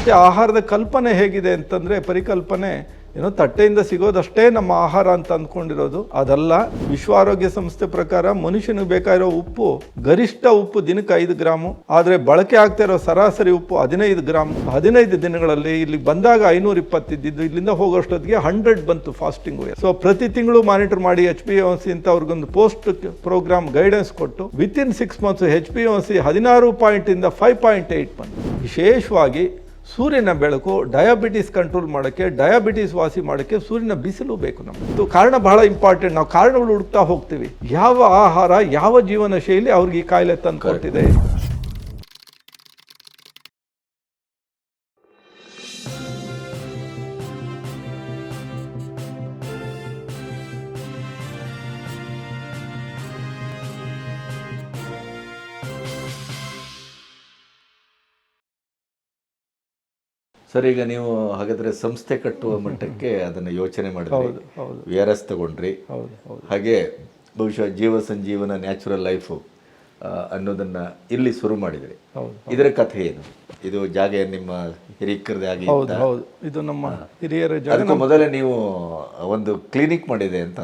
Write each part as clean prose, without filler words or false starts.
ಮತ್ತು ಆಹಾರದ ಕಲ್ಪನೆ ಹೇಗಿದೆ ಅಂತಂದರೆ ಪರಿಕಲ್ಪನೆ ಏನೋ ತಟ್ಟೆಯಿಂದ ಸಿಗೋದಷ್ಟೇ ನಮ್ಮ ಆಹಾರ ಅಂತ ಅಂದ್ಕೊಂಡಿರೋದು ಅದಲ್ಲ. ವಿಶ್ವ ಆರೋಗ್ಯ ಸಂಸ್ಥೆ ಪ್ರಕಾರ ಮನುಷ್ಯನಿಗೆ ಬೇಕಾಗಿರೋ ಉಪ್ಪು ಗರಿಷ್ಠ ಉಪ್ಪು ದಿನಕ್ಕೆ 5 ಗ್ರಾಮು, ಆದರೆ ಬಳಕೆ ಆಗ್ತಾ ಇರೋ ಸರಾಸರಿ ಉಪ್ಪು 15 ಗ್ರಾಮ್. 15 ದಿನಗಳಲ್ಲಿ ಇಲ್ಲಿ ಬಂದಾಗ 520 ಇದ್ದಿದ್ದು ಇಲ್ಲಿಂದ ಹೋಗೋಷ್ಟೊತ್ತಿಗೆ 100 ಬಂತು ಫಾಸ್ಟಿಂಗ್. ಸೊ ಪ್ರತಿ ತಿಂಗಳು ಮಾನಿಟರ್ ಮಾಡಿ HbA1c ಅಂತ ಅವ್ರಿಗೊಂದು ಪೋಸ್ಟ್ ಪ್ರೋಗ್ರಾಮ್ ಗೈಡೆನ್ಸ್ ಕೊಟ್ಟು ವಿತಿನ್ 6 ಮಂತ್ಸ್ HbA1c 16 ಪಾಯಿಂಟಿಂದ 5.8 ಬಂತು. ವಿಶೇಷವಾಗಿ ಸೂರ್ಯನ ಬೆಳಕು ಡಯಾಬಿಟಿಸ್ ಕಂಟ್ರೋಲ್ ಮಾಡೋಕ್ಕೆ, ಡಯಾಬಿಟಿಸ್ ವಾಸಿ ಮಾಡೋಕ್ಕೆ ಸೂರ್ಯನ ಬಿಸಿಲು ಬೇಕು ನಮಗೆ. ಕಾರಣ ಬಹಳ ಇಂಪಾರ್ಟೆಂಟ್. ನಾವು ಕಾರಣಗಳು ಹುಡುಕ್ತಾ ಹೋಗ್ತೀವಿ. ಯಾವ ಆಹಾರ, ಯಾವ ಜೀವನ ಶೈಲಿ ಅವ್ರಿಗೆ ಈ ಕಾಯಿಲೆ ತಂದು ಕೊಟ್ಟಿದೆ. ಸರ್, ಈಗ ನೀವು ಹಾಗಾದರೆ ಸಂಸ್ಥೆ ಕಟ್ಟುವ ಮಟ್ಟಕ್ಕೆ ಅದನ್ನು ಯೋಚನೆ ಮಾಡಿದ್ರಿ, VRS ತಗೊಂಡ್ರಿ, ಹಾಗೆ ಬಹುಶಃ ಜೀವ ಸಂಜೀವನ ನ್ಯಾಚುರಲ್ ಲೈಫು ಅನ್ನೋದನ್ನು ಇಲ್ಲಿ ಶುರು ಮಾಡಿದ್ರಿ. ಇದರ ಕಥೆ ಏನು? ಇದು ಜಾಗ ನಿಮ್ಮ ಹಿರಿಯರದೇ ಆಗಿ? ಇದು ನಮ್ಮ ಹಿರಿಯರ ಜಾಗ. ಅದಕ್ಕೂ ಮೊದಲೇ ನೀವು ಒಂದು ಕ್ಲಿನಿಕ್ ಮಾಡಿದೆ ಅಂತ.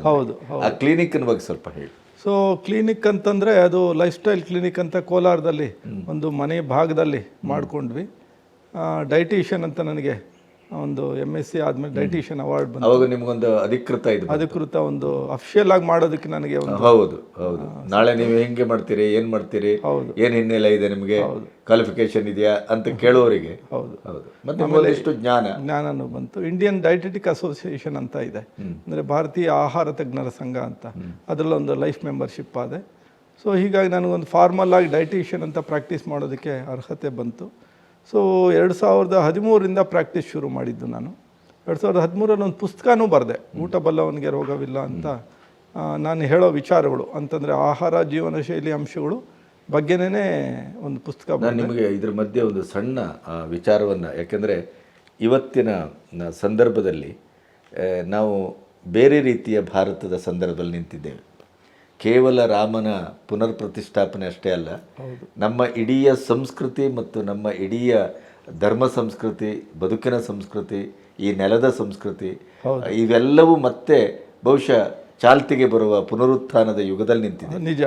ಆ ಕ್ಲಿನಿಕ್ನ ಬಗ್ಗೆ ಸ್ವಲ್ಪ ಹೇಳಿ. ಸೊ ಕ್ಲಿನಿಕ್ ಅಂತಂದರೆ ಅದು ಲೈಫ್ ಸ್ಟೈಲ್ ಕ್ಲಿನಿಕ್ ಅಂತ ಕೋಲಾರದಲ್ಲಿ ಒಂದು ಮನೆ ಭಾಗದಲ್ಲಿ ಮಾಡ್ಕೊಂಡ್ವಿ. ಡೈಟಿಷಿಯನ್ ಅಂತ ನನಗೆ ಒಂದು MSc ಆದಮೇಲೆ ಡೈಟಿಷಿಯನ್ ಅವಾರ್ಡ್ ಬಂತು. ಅವಾಗ ನಿಮಗೊಂದು ಅಧಿಕೃತ ಒಂದು ಅಫಿಷಿಯಲ್ ಆಗಿ ಮಾಡೋದಕ್ಕೆ ನನಗೆ ಒಂದು ಹೌದು. ನಾಳೆ ನೀವು ಹೆಂಗೆ ಮಾಡ್ತೀರಿ, ಏನು ಮಾಡ್ತೀರಿ, ಏನು ಹಿನ್ನೆಲೆ ಇದೆ ನಿಮಗೆ, ಕ್ವಾಲಿಫಿಕೇಶನ್ ಇದೆಯಾ ಅಂತ ಕೇಳೋರಿಗೆ ಮತ್ತೆ ಎಷ್ಟು ಜ್ಞಾನನೂ ಬಂತು. ಇಂಡಿಯನ್ ಡೈಟೆಟಿಕ್ ಅಸೋಸಿಯೇಷನ್ ಅಂತ ಇದೆ, ಅಂದರೆ ಭಾರತೀಯ ಆಹಾರ ತಜ್ಞರ ಸಂಘ ಅಂತ, ಅದರಲ್ಲೊಂದು ಲೈಫ್ ಮೆಂಬರ್ಶಿಪ್ ಆದೆ. ಸೊ ಹೀಗಾಗಿ ನನಗೊಂದು ಫಾರ್ಮಲ್ ಆಗಿ ಡೈಟಿಷಿಯನ್ ಅಂತ ಪ್ರಾಕ್ಟೀಸ್ ಮಾಡೋದಕ್ಕೆ ಅರ್ಹತೆ ಬಂತು. ಸೊ 2013ರಿಂದ ಪ್ರಾಕ್ಟೀಸ್ ಶುರು ಮಾಡಿದ್ದು ನಾನು. 2013ರಲ್ಲಿ ಒಂದು ಪುಸ್ತಕನೂ ಬರೆದೆ, ಊಟ ಬಲ್ಲವನಿಗೆ ರೋಗವಿಲ್ಲ ಅಂತ. ನಾನು ಹೇಳೋ ವಿಚಾರಗಳು ಅಂತಂದರೆ ಆಹಾರ ಜೀವನ ಶೈಲಿ ಅಂಶಗಳು ಬಗ್ಗೆನೇ ಒಂದು ಪುಸ್ತಕ. ನಾನು ನಿಮಗೆ ಇದ್ರ ಮಧ್ಯೆ ಒಂದು ಸಣ್ಣ ವಿಚಾರವನ್ನು, ಯಾಕೆಂದರೆ ಇವತ್ತಿನ ಸಂದರ್ಭದಲ್ಲಿ ನಾವು ಬೇರೆ ರೀತಿಯ ಭಾರತದ ಸಂದರ್ಭದಲ್ಲಿ ನಿಂತಿದ್ದೇವೆ. ಕೇವಲ ರಾಮನ ಪುನರ್ ಪ್ರತಿಷ್ಠಾಪನೆ ಅಷ್ಟೇ ಅಲ್ಲ, ನಮ್ಮ ಇಡೀ ಸಂಸ್ಕೃತಿ ಮತ್ತು ನಮ್ಮ ಇಡೀ ಧರ್ಮ ಸಂಸ್ಕೃತಿ, ಬದುಕಿನ ಸಂಸ್ಕೃತಿ, ಈ ನೆಲದ ಸಂಸ್ಕೃತಿ, ಇವೆಲ್ಲವೂ ಮತ್ತೆ ಬಹುಶಃ ಚಾಲ್ತಿಗೆ ಬರುವ ಪುನರುತ್ಥಾನದ ಯುಗದಲ್ಲಿ ನಿಂತಿದೆ. ನಿಜ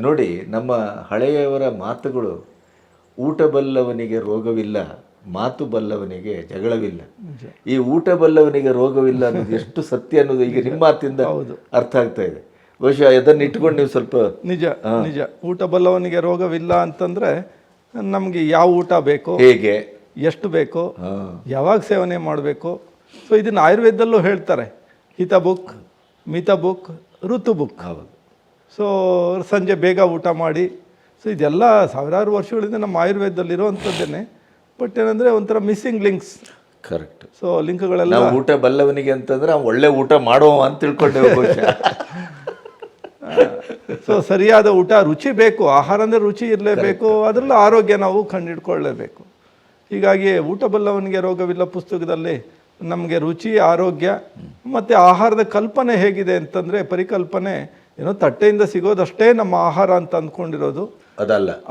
ನೋಡಿ, ನಮ್ಮ ಹಳೆಯವರ ಮಾತುಗಳು, ಊಟ ಬಲ್ಲವನಿಗೆ ರೋಗವಿಲ್ಲ, ಮಾತು ಬಲ್ಲವನಿಗೆ ಜಗಳವಿಲ್ಲ. ಈ ಊಟ ಬಲ್ಲವನಿಗೆ ರೋಗವಿಲ್ಲ ಅನ್ನೋದು ಎಷ್ಟು ಸತ್ಯ ಅನ್ನೋದು ಈಗ ನಿಮ್ಮ ಮಾತಿಂದ ಅರ್ಥ ಆಗ್ತಾ ಇದೆ. ಬಹುಶಃ ಅದನ್ನು ಇಟ್ಕೊಂಡು ನೀವು ಸ್ವಲ್ಪ ನಿಜ ಊಟ ಬಲ್ಲವನಿಗೆ ರೋಗವಿಲ್ಲ ಅಂತಂದರೆ ನಮಗೆ ಯಾವ ಊಟ ಬೇಕು, ಹೇಗೆ, ಎಷ್ಟು ಬೇಕು, ಯಾವಾಗ ಸೇವನೆ ಮಾಡಬೇಕು. ಸೊ ಇದನ್ನು ಆಯುರ್ವೇದದಲ್ಲೂ ಹೇಳ್ತಾರೆ, ಹಿತ ಬುಕ್, ಮಿತ ಬುಕ್, ಋತು ಬುಕ್. ಸೊ ಸಂಜೆ ಬೇಗ ಊಟ ಮಾಡಿ. ಸೊ ಇದೆಲ್ಲ ಸಾವಿರಾರು ವರ್ಷಗಳಿಂದ ನಮ್ಮ ಆಯುರ್ವೇದದಲ್ಲಿರುವಂಥದ್ದೇನೆ. ಬಟ್ ಏನಂದರೆ ಒಂಥರ ಮಿಸ್ಸಿಂಗ್ ಲಿಂಕ್ಸ್. ಕರೆಕ್ಟ್. ಸೊ ಲಿಂಕ್ಗಳೆಲ್ಲ ಊಟ ಬಲ್ಲವನಿಗೆ ಅಂತಂದ್ರೆ ಒಳ್ಳೆ ಊಟ ಮಾಡುವ ಅಂತ ತಿಳ್ಕೊಂಡೇವೆ ಬಹುಶಃ. ಸೊ ಸರಿಯಾದ ಊಟ, ರುಚಿ ಬೇಕು. ಆಹಾರ ಅಂದರೆ ರುಚಿ ಇರಲೇಬೇಕು, ಅದರಲ್ಲೂ ಆರೋಗ್ಯ ನಾವು ಕಂಡುಹಿಡ್ಕೊಳ್ಳೇಬೇಕು. ಹೀಗಾಗಿ ಊಟ ಬಲ್ಲವನಿಗೆ ರೋಗವಿಲ್ಲ ಪುಸ್ತಕದಲ್ಲಿ ನಮಗೆ ರುಚಿ, ಆರೋಗ್ಯ ಮತ್ತು ಆಹಾರದ ಕಲ್ಪನೆ ಹೇಗಿದೆ ಅಂತಂದರೆ ಪರಿಕಲ್ಪನೆ ಏನೋ ತಟ್ಟೆಯಿಂದ ಸಿಗೋದಷ್ಟೇ ನಮ್ಮ ಆಹಾರ ಅಂತ ಅಂದ್ಕೊಂಡಿರೋದು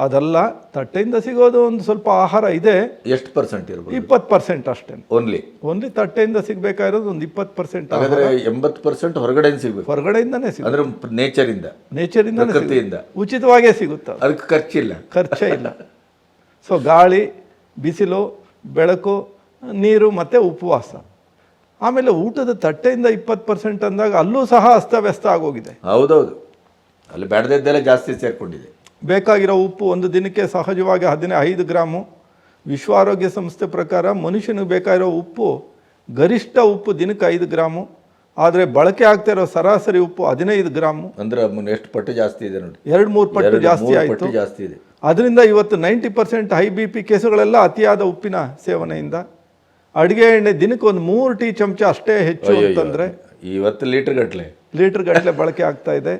ಅದಲ್ಲ. ತಟ್ಟೆಯಿಂದ ಸಿಗೋದು ಒಂದು ಸ್ವಲ್ಪ ಆಹಾರ ಇದೆ. ಎಷ್ಟು ಪರ್ಸೆಂಟ್ ಇರ್ಬೋದು? 20% ಅಷ್ಟೇ. ಓನ್ಲಿ ತಟ್ಟೆಯಿಂದ ಸಿಗಬೇಕಾಗಿರೋದು ಒಂದು 20%. 80% ಹೊರಗಡೆಯಿಂದ ಸಿಗಬೇಕು. ಹೊರಗಡೆಯಿಂದನೇ ಸಿಗುತ್ತೆ, ನೇಚರಿಂದ ಉಚಿತವಾಗೇ ಸಿಗುತ್ತೆ. ಅದಕ್ಕೆ ಖರ್ಚೇ ಇಲ್ಲ. ಸೊ ಗಾಳಿ, ಬಿಸಿಲು, ಬೆಳಕು, ನೀರು ಮತ್ತು ಉಪವಾಸ. ಆಮೇಲೆ ಊಟದ ತಟ್ಟೆಯಿಂದ 20% ಅಂದಾಗ ಅಲ್ಲೂ ಸಹ ಅಸ್ತವ್ಯಸ್ತ ಆಗೋಗಿದೆ. ಹೌದೌದು, ಅಲ್ಲಿ ಬೇಡದಿದ್ದೆಲ್ಲ ಜಾಸ್ತಿ ಸೇರ್ಕೊಂಡಿದೆ. ಬೇಕಾಗಿರೋ ಉಪ್ಪು ಒಂದು ದಿನಕ್ಕೆ ಸಹಜವಾಗಿ 15 ಗ್ರಾಮು. ವಿಶ್ವ ಆರೋಗ್ಯ ಸಂಸ್ಥೆ ಪ್ರಕಾರ ಮನುಷ್ಯನಿಗೆ ಬೇಕಾಗಿರೋ ಉಪ್ಪು ಗರಿಷ್ಠ ಉಪ್ಪು ದಿನಕ್ಕೆ 5 ಗ್ರಾಮು, ಆದರೆ ಬಳಕೆ ಆಗ್ತಾ ಇರೋ ಸರಾಸರಿ ಉಪ್ಪು 15 ಗ್ರಾಮು. ಅಂದರೆ ಎಷ್ಟು ಪಟ್ಟು ಜಾಸ್ತಿ ಇದೆ ನೋಡಿ, 2-3 ಪಟ್ಟು ಜಾಸ್ತಿ ಆಯಿತು. ಅದರಿಂದ ಇವತ್ತು 90% ಹೈ BP ಕೇಸುಗಳೆಲ್ಲ ಅತಿಯಾದ ಉಪ್ಪಿನ ಸೇವನೆಯಿಂದ. ಅಡುಗೆ ಎಣ್ಣೆ ದಿನಕ್ಕೆ ಒಂದು 3 ಟೀ ಚಮಚ ಅಷ್ಟೇ ಹೆಚ್ಚು ಅಂತಂದರೆ ಇವತ್ತು ಲೀಟರ್ ಗಟ್ಟಲೆ ಬಳಕೆ ಆಗ್ತಾ ಇದೆ.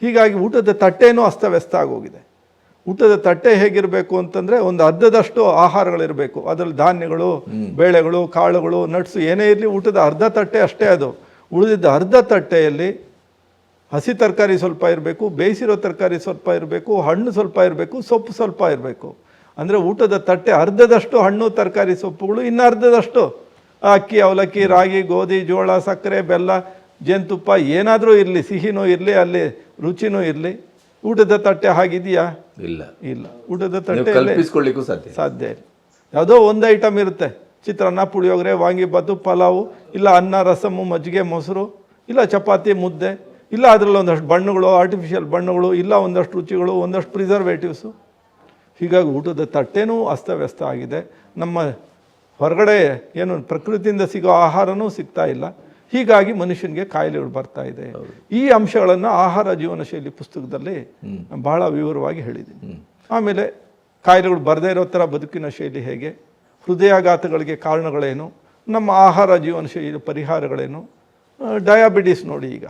ಹೀಗಾಗಿ ಊಟದ ತಟ್ಟೆನೂ ಅಸ್ತವ್ಯಸ್ತ ಆಗೋಗಿದೆ. ಊಟದ ತಟ್ಟೆ ಹೇಗಿರಬೇಕು ಅಂತಂದರೆ ಒಂದು ಅರ್ಧದಷ್ಟು ಆಹಾರಗಳಿರಬೇಕು. ಅದರಲ್ಲಿ ಧಾನ್ಯಗಳು, ಬೇಳೆಗಳು, ಕಾಳುಗಳು, ನಟ್ಸು ಏನೇ ಇರಲಿ ಊಟದ ಅರ್ಧ ತಟ್ಟೆ ಅಷ್ಟೇ ಅದು. ಉಳಿದಿದ್ದ ಅರ್ಧ ತಟ್ಟೆಯಲ್ಲಿ ಹಸಿ ತರಕಾರಿ ಸ್ವಲ್ಪ ಇರಬೇಕು, ಬೇಯಿಸಿರೋ ತರಕಾರಿ ಸ್ವಲ್ಪ ಇರಬೇಕು, ಹಣ್ಣು ಸ್ವಲ್ಪ ಇರಬೇಕು, ಸೊಪ್ಪು ಸ್ವಲ್ಪ ಇರಬೇಕು. ಅಂದರೆ ಊಟದ ತಟ್ಟೆ ಅರ್ಧದಷ್ಟು ಹಣ್ಣು ತರಕಾರಿ ಸೊಪ್ಪುಗಳು, ಇನ್ನು ಅರ್ಧದಷ್ಟು ಅಕ್ಕಿ, ಅವಲಕ್ಕಿ, ರಾಗಿ, ಗೋಧಿ, ಜೋಳ, ಸಕ್ಕರೆ, ಬೆಲ್ಲ, ಜೇನುತುಪ್ಪ, ಏನಾದರೂ ಇರಲಿ, ಸಿಹಿನೂ ಇರಲಿ, ಅಲ್ಲಿ ರುಚಿನೂ ಇರಲಿ. ಊಟದ ತಟ್ಟೆ ಹಾಗಿದೆಯಾ? ಇಲ್ಲ. ಊಟದ ತಟ್ಟೆ ಕಲ್ಪಿಸ್ಕೊಳ್ಳಿಕ್ಕೂ ಸಾಧ್ಯ ಇಲ್ಲ. ಯಾವುದೋ ಒಂದು ಐಟಮ್ ಇರುತ್ತೆ, ಚಿತ್ರಾನ್ನ, ಪುಳಿಯೋಗರೆ, ವಾಂಗಿಬಾತು, ಪಲಾವು, ಇಲ್ಲ ಅನ್ನ, ರಸಮ್ಮು, ಮಜ್ಜಿಗೆ, ಮೊಸರು, ಇಲ್ಲ ಚಪಾತಿ, ಮುದ್ದೆ, ಇಲ್ಲ ಅದರಲ್ಲಿ ಒಂದಷ್ಟು ಬಣ್ಣಗಳು, ಆರ್ಟಿಫಿಷಿಯಲ್ ಬಣ್ಣಗಳು, ಇಲ್ಲ ಒಂದಷ್ಟು ರುಚಿಗಳು, ಒಂದಷ್ಟು ಪ್ರಿಸರ್ವೇಟಿವ್ಸು. ಹೀಗಾಗಿ ಊಟದ ತಟ್ಟೆನೂ ಅಸ್ತವ್ಯಸ್ತ ಆಗಿದೆ. ನಮ್ಮ ಹೊರಗಡೆ ಏನು ಪ್ರಕೃತಿಯಿಂದ ಸಿಗೋ ಆಹಾರನೂ ಸಿಗ್ತಾ ಇಲ್ಲ. ಹೀಗಾಗಿ ಮನುಷ್ಯನಿಗೆ ಕಾಯಿಲೆಗಳು ಬರ್ತಾ ಇದೆ. ಈ ಅಂಶಗಳನ್ನು ಆಹಾರ ಜೀವನ ಶೈಲಿ ಪುಸ್ತಕದಲ್ಲಿ ಬಹಳ ವಿವರವಾಗಿ ಹೇಳಿದ್ದೀನಿ. ಆಮೇಲೆ ಕಾಯಿಲೆಗಳು ಬರದೇ ಇರೋ ಥರ ಬದುಕಿನ ಶೈಲಿ ಹೇಗೆ, ಹೃದಯಾಘಾತಗಳಿಗೆ ಕಾರಣಗಳೇನು, ನಮ್ಮ ಆಹಾರ ಜೀವನ ಶೈಲಿ ಪರಿಹಾರಗಳೇನು, ಡಯಾಬಿಟಿಸ್ ನೋಡಿ, ಈಗ